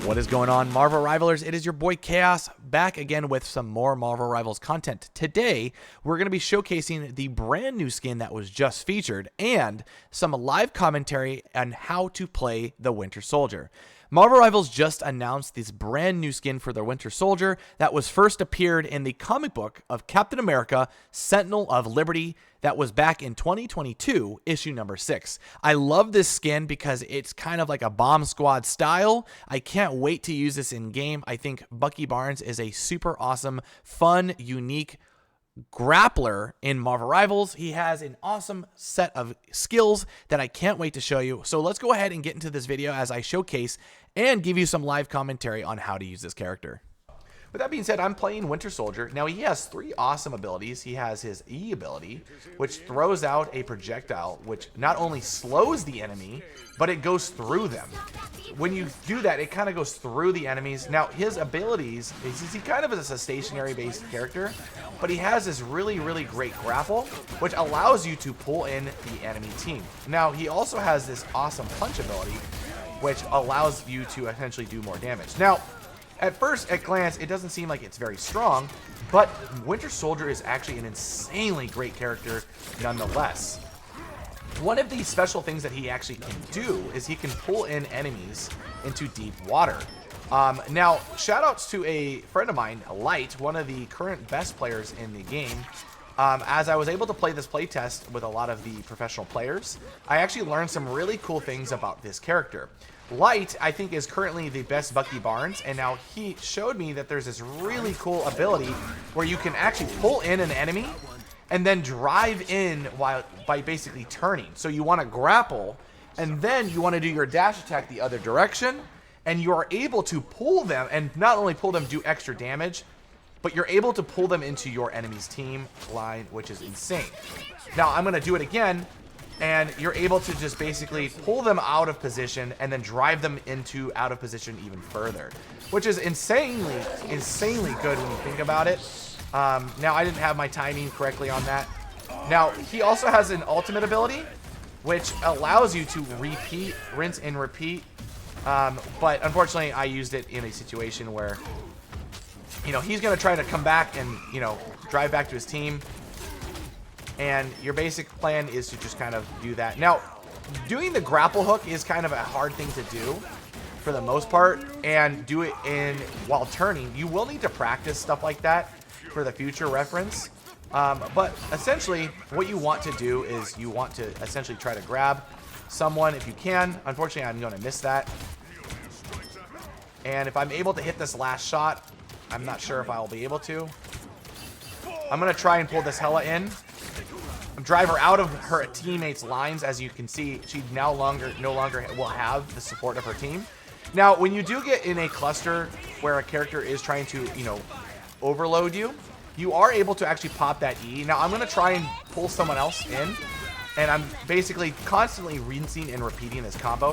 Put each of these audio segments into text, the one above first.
What is going on, Marvel Rivalers? It is your boy Chaos back again with some more Marvel Rivals content. Today, we're going to be showcasing the brand new skin that was just featured and some live commentary on how to play the Winter Soldier. Marvel Rivals just announced this brand new skin for their Winter Soldier that was first appeared in the comic book of Captain America, Sentinel of Liberty, that was back in 2022, issue number 6. I love this skin because it's kind of like a Bomb Squad style. I can't wait to use this in game. I think Bucky Barnes is a super awesome, fun, unique grappler in Marvel Rivals. He has an awesome set of skills that I can't wait to show you. So let's go ahead and get into this video as I showcase and give you some live commentary on how to use this character. With that being said, I'm playing Winter Soldier. Now, he has 3 awesome abilities. He has his E ability, which throws out a projectile, which not only slows the enemy, but it goes through them. When you do that, it kind of goes through the enemies. Now, his abilities, he kind of is a stationary-based character, but he has this really, really great grapple, which allows you to pull in the enemy team. Now, he also has this awesome punch ability, which allows you to essentially do more damage. Now, at first, at glance, it doesn't seem like it's very strong, but Winter Soldier is actually an insanely great character nonetheless. One of the special things that he actually can do is he can pull in enemies into deep water. Now, shoutouts to a friend of mine, Light, one of the current best players in the game. As I was able to play this playtest with a lot of the professional players, I actually learned some really cool things about this character. Light, I think, is currently the best Bucky Barnes, and now he showed me that there's this really cool ability where you can actually pull in an enemy and then drive in by basically turning. So you want to grapple, and then you want to do your dash attack the other direction, and you are able to pull them, and not only pull them, do extra damage, but you're able to pull them into your enemy's team line, which is insane. Now, I'm going to do it again, and you're able to just basically pull them out of position and then drive them into out of position even further, which is insanely good when you think about it. Now, I didn't have my timing correctly on that. Now, he also has an ultimate ability, which allows you to repeat, rinse and repeat. But unfortunately, I used it in a situation where, you know, he's going to try to come back and, you know, drive back to his team. And your basic plan is to just kind of do that. Now, doing the grapple hook is kind of a hard thing to do for the most part, and do it while turning. You will need to practice stuff like that for the future reference. But essentially, what you want to do is you want to essentially try to grab someone if you can. Unfortunately, I'm going to miss that. And if I'm able to hit this last shot, I'm not sure if I'll be able to. I'm going to try and pull this Hela in. Drive her out of her teammates' lines. As you can see, she no longer will have the support of her team. Now, when you do get in a cluster where a character is trying to, you know, overload you, you are able to actually pop that E. Now, I'm going to try and pull someone else in, and I'm basically constantly rinsing and repeating this combo.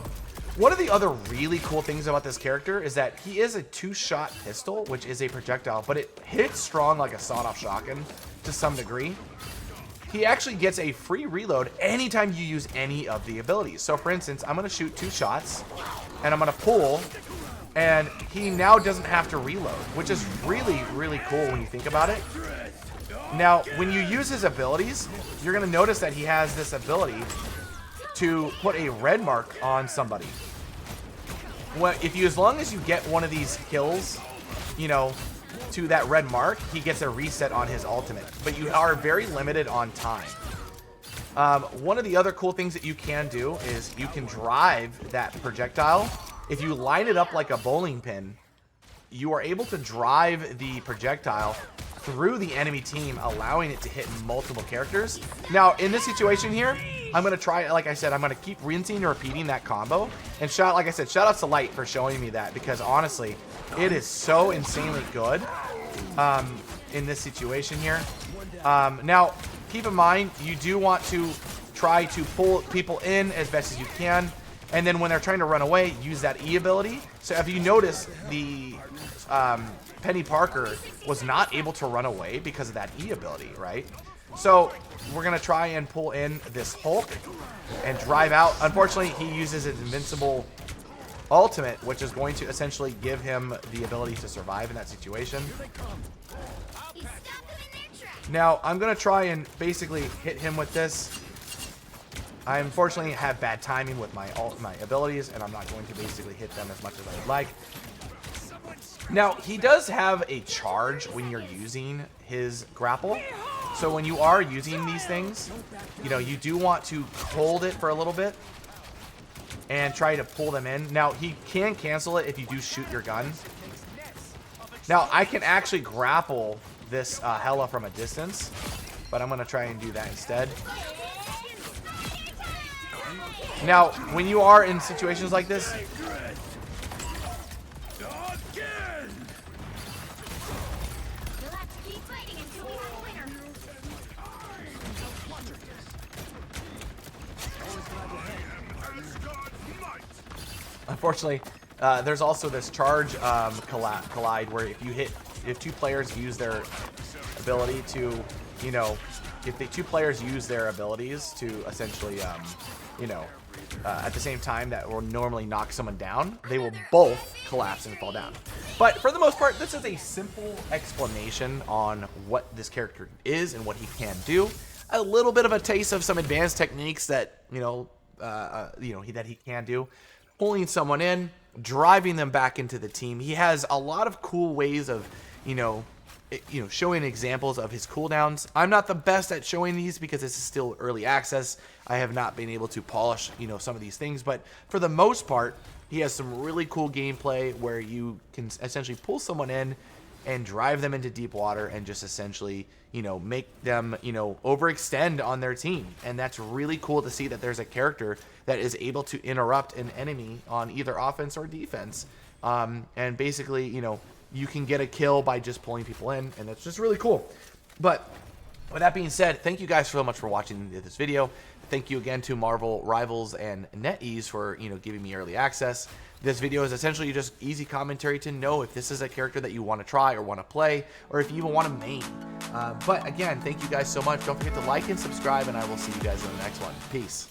One of the other really cool things about this character is that he is a 2-shot pistol, which is a projectile, but it hits strong like a sawed-off shotgun to some degree. He actually gets a free reload anytime you use any of the abilities. So, for instance, I'm going to shoot 2 shots, and I'm going to pull, and he now doesn't have to reload, which is really, really cool when you think about it. Now, when you use his abilities, you're going to notice that he has this ability to put a red mark on somebody. Well, as long as you get one of these kills, you know, to that red mark, he gets a reset on his ultimate, but you are very limited on time. One of the other cool things that you can do is you can drive that projectile. If you line it up like a bowling pin, you are able to drive the projectile through the enemy team, allowing it to hit multiple characters. Now, in this situation here, I'm going to try, like I said, I'm going to keep rinsing and repeating that combo. And like I said, shout out to Light for showing me that, because honestly, it is so insanely good in this situation here. Now, keep in mind, you do want to try to pull people in as best as you can. And then when they're trying to run away, use that E ability. So if you notice, the Penny Parker was not able to run away because of that E ability, right? So we're going to try and pull in this Hulk and drive out. Unfortunately, he uses his invincible ultimate, which is going to essentially give him the ability to survive in that situation. Now, I'm going to try and basically hit him with this. I unfortunately have bad timing with my abilities, and I'm not going to basically hit them as much as I would like. Now, he does have a charge when you're using his grapple. So when you are using these things, you know, you do want to hold it for a little bit and try to pull them in. Now, he can cancel it if you do shoot your gun. Now, I can actually grapple this Hela from a distance, but I'm going to try and do that instead. Now, when you are in situations like this, unfortunately, there's also this charge collide where if two players use their ability to, you know, if the two players use their abilities to essentially, you know, at the same time that will normally knock someone down, they will both collapse and fall down. But for the most part, this is a simple explanation on what this character is and what he can do. A little bit of a taste of some advanced techniques that, that he can do. Pulling someone in, driving them back into the team. He has a lot of cool ways of, showing examples of his cooldowns. I'm not the best at showing these because this is still early access. I have not been able to polish, some of these things, but for the most part, he has some really cool gameplay where you can essentially pull someone in and drive them into deep water and just essentially, make them, overextend on their team. And that's really cool to see that there's a character that is able to interrupt an enemy on either offense or defense. And basically, you can get a kill by just pulling people in, and that's just really cool. But with that being said, thank you guys so much for watching this video. Thank you again to Marvel Rivals and NetEase for, giving me early access. This video is essentially just easy commentary to know if this is a character that you want to try or want to play, or if you even want to main. But again, thank you guys so much. Don't forget to like and subscribe, and I will see you guys in the next one. Peace.